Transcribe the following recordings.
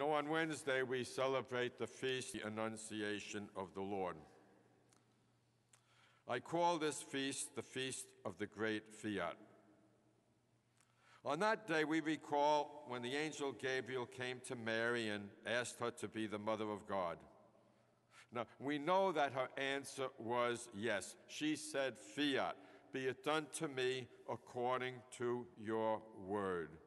On Wednesday we celebrate the feast, the Annunciation of the Lord. I call this feast the Feast of the Great Fiat. On that day we recall when the angel Gabriel came to Mary and asked her to be the mother of God. Now, we know that her answer was yes. She said, "Fiat, be it done to me according to your word."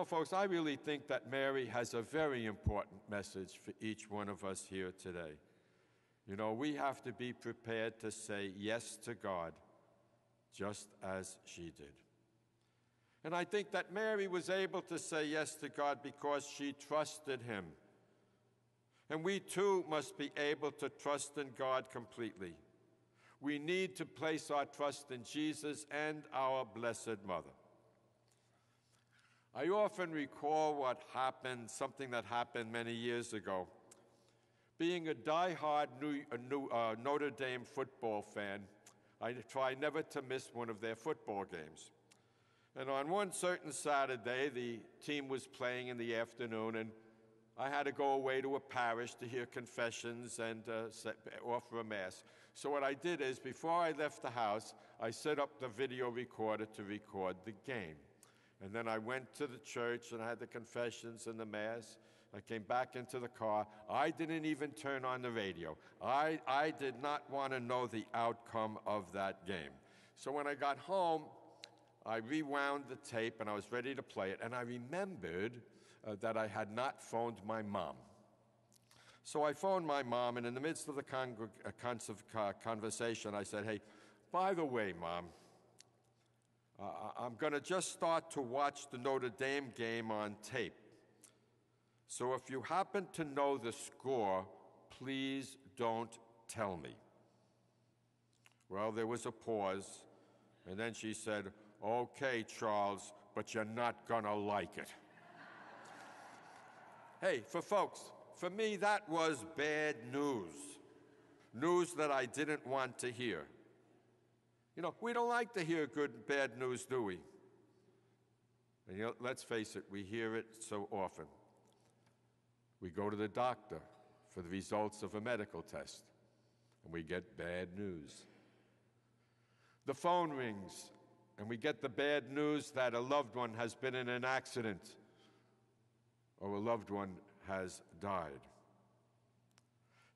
Folks, I really think that Mary has a very important message for each one of us here today. We have to be prepared to say yes to God, just as she did. And I think that Mary was able to say yes to God because she trusted him. And we too must be able to trust in God completely. We need to place our trust in Jesus and our Blessed Mother. I often recall something that happened many years ago. Being a die-hard Notre Dame football fan, I try never to miss one of their football games. And on one certain Saturday, the team was playing in the afternoon, and I had to go away to a parish to hear confessions and offer a mass. So what I did is, before I left the house, I set up the video recorder to record the game. And then I went to the church and I had the confessions and the mass. I came back into the car. I didn't even turn on the radio. I did not want to know the outcome of that game. So when I got home, I rewound the tape and I was ready to play it. And I remembered that I had not phoned my mom. So I phoned my mom, and in the midst of the conversation, I said, "Hey, by the way, Mom, I'm going to just start to watch the Notre Dame game on tape. So if you happen to know the score, please don't tell me." Well, there was a pause, and then she said, "Okay, Charles, but you're not going to like it." Hey, for me, that was bad news. News that I didn't want to hear. We don't like to hear good and bad news, do we? And let's face it, we hear it so often. We go to the doctor for the results of a medical test, and we get bad news. The phone rings, and we get the bad news that a loved one has been in an accident or a loved one has died.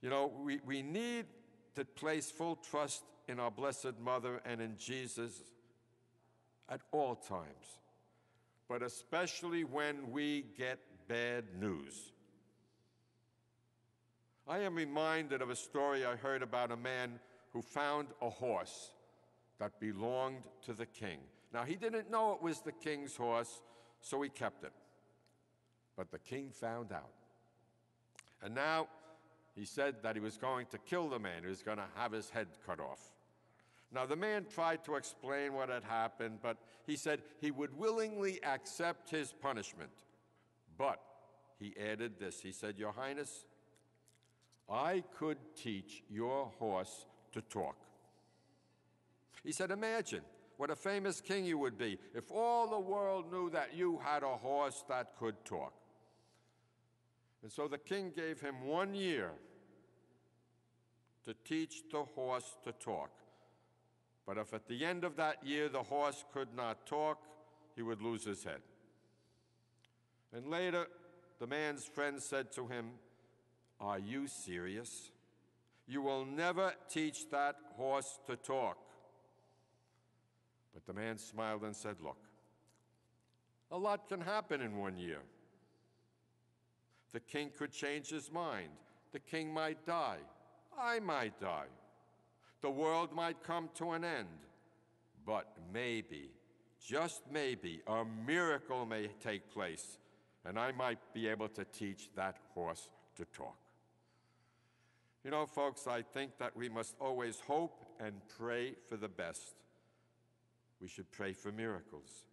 We need to place full trust in our Blessed Mother and in Jesus at all times, but especially when we get bad news. I am reminded of a story I heard about a man who found a horse that belonged to the king. Now, he didn't know it was the king's horse, so he kept it. But the king found out. And now he said that he was going to kill the man. He was going to have his head cut off. Now, the man tried to explain what had happened, but he said he would willingly accept his punishment. But he added this. He said, "Your Highness, I could teach your horse to talk." He said, "Imagine what a famous king you would be if all the world knew that you had a horse that could talk." And so the king gave him 1 year to teach the horse to talk. But if at the end of that year the horse could not talk, he would lose his head. And later, the man's friend said to him, "Are you serious? You will never teach that horse to talk." But the man smiled and said, "Look, a lot can happen in 1 year. The king could change his mind. The king might die. I might die. The world might come to an end. But maybe, just maybe, a miracle may take place, and I might be able to teach that horse to talk." Folks, I think that we must always hope and pray for the best. We should pray for miracles.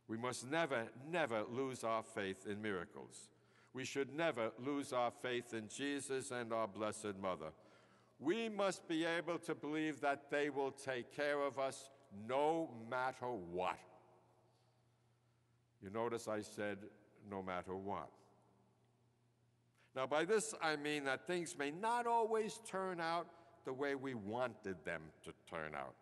We must never, never lose our faith in miracles. We should never lose our faith in Jesus and our Blessed Mother. We must be able to believe that they will take care of us no matter what. You notice I said no matter what. Now, by this I mean that things may not always turn out the way we wanted them to turn out.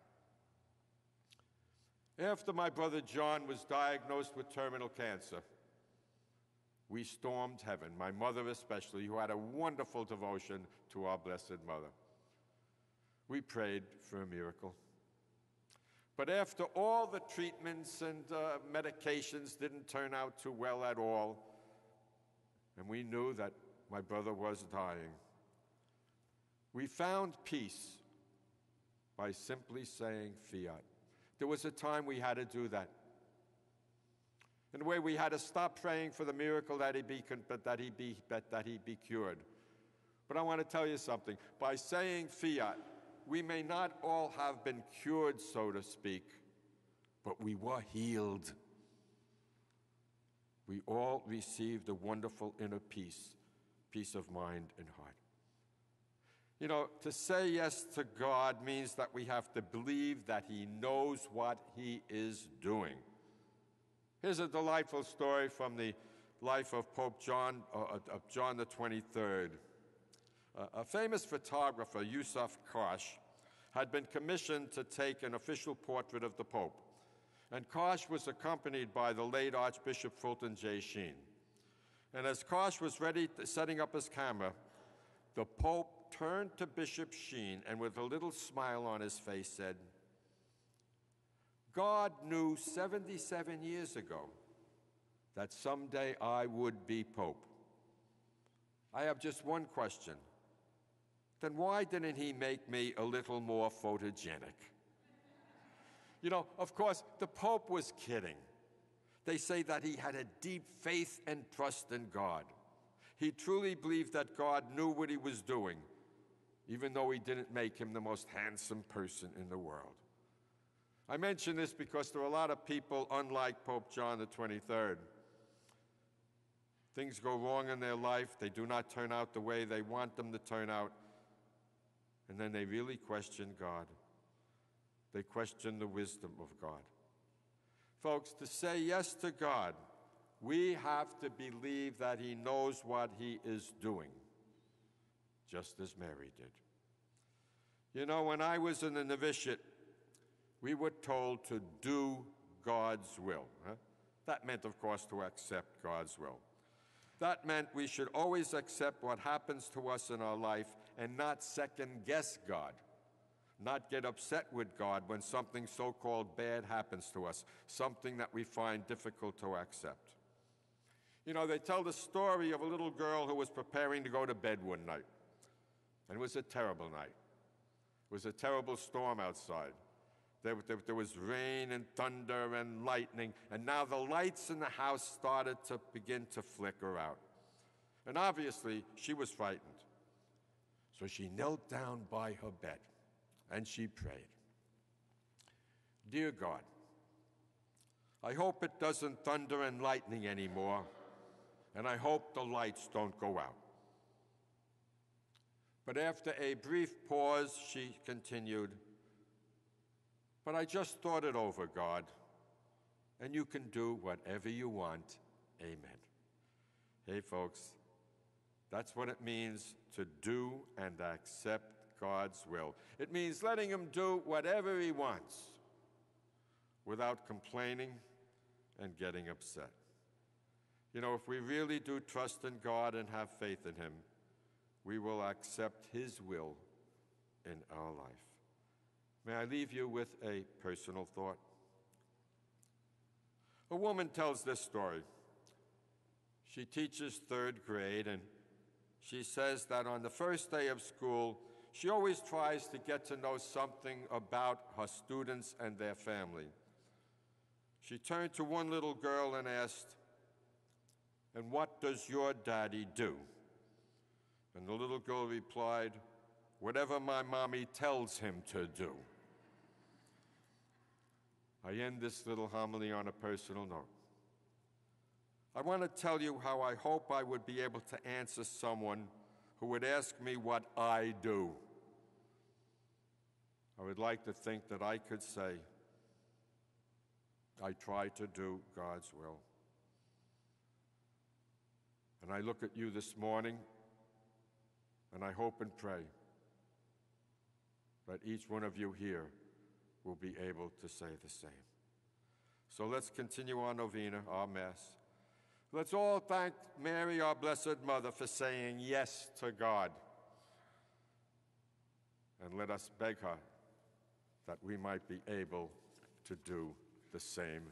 After my brother John was diagnosed with terminal cancer, we stormed heaven, my mother especially, who had a wonderful devotion to our Blessed Mother. We prayed for a miracle. But after all the treatments and medications didn't turn out too well at all, and we knew that my brother was dying, we found peace by simply saying fiat. There was a time we had to do that. In a way, we had to stop praying for the miracle that he be cured. But I want to tell you something. By saying fiat, we may not all have been cured, so to speak, but we were healed. We all received a wonderful inner peace of mind and heart. You know, to say yes to God means that we have to believe that he knows what he is doing. Here's a delightful story from the life of Pope John, John the 23rd. A famous photographer, Yusuf Karsh, had been commissioned to take an official portrait of the Pope. And Karsh was accompanied by the late Archbishop Fulton J. Sheen. And as Karsh was setting up his camera, the Pope turned to Bishop Sheen and with a little smile on his face said, "God knew 77 years ago that someday I would be Pope. I have just one question. Then why didn't he make me a little more photogenic?" You know, of course, the Pope was kidding. They say that he had a deep faith and trust in God. He truly believed that God knew what he was doing, even though he didn't make him the most handsome person in the world. I mention this because there are a lot of people unlike Pope John the 23rd. Things go wrong in their life. They do not turn out the way they want them to turn out. And then they really question God. They question the wisdom of God. Folks, to say yes to God, we have to believe that he knows what he is doing, just as Mary did. You know, when I was in the novitiate, we were told to do God's will. That meant, of course, to accept God's will. That meant we should always accept what happens to us in our life and not second-guess God, not get upset with God when something so-called bad happens to us, something that we find difficult to accept. You know, they tell the story of a little girl who was preparing to go to bed one night, and it was a terrible night. It was a terrible storm outside. There was rain and thunder and lightning, and now the lights in the house started to begin to flicker out. And obviously, she was frightened. So she knelt down by her bed, and she prayed. "Dear God, I hope it doesn't thunder and lightning anymore, and I hope the lights don't go out." But after a brief pause, she continued, "But I just thought it over, God, and you can do whatever you want. Amen." Hey, folks, that's what it means to do and accept God's will. It means letting him do whatever he wants without complaining and getting upset. You know, if we really do trust in God and have faith in him, we will accept his will in our life. May I leave you with a personal thought? A woman tells this story. She teaches third grade, and she says that on the first day of school, she always tries to get to know something about her students and their family. She turned to one little girl and asked, "And what does your daddy do?" And the little girl replied, "Whatever my mommy tells him to do." I end this little homily on a personal note. I want to tell you how I hope I would be able to answer someone who would ask me what I do. I would like to think that I could say, I try to do God's will. And I look at you this morning, And I hope and pray that each one of you here will be able to say the same. So let's continue our novena, our Mass. Let's all thank Mary, our Blessed Mother, for saying yes to God. And let us beg her that we might be able to do the same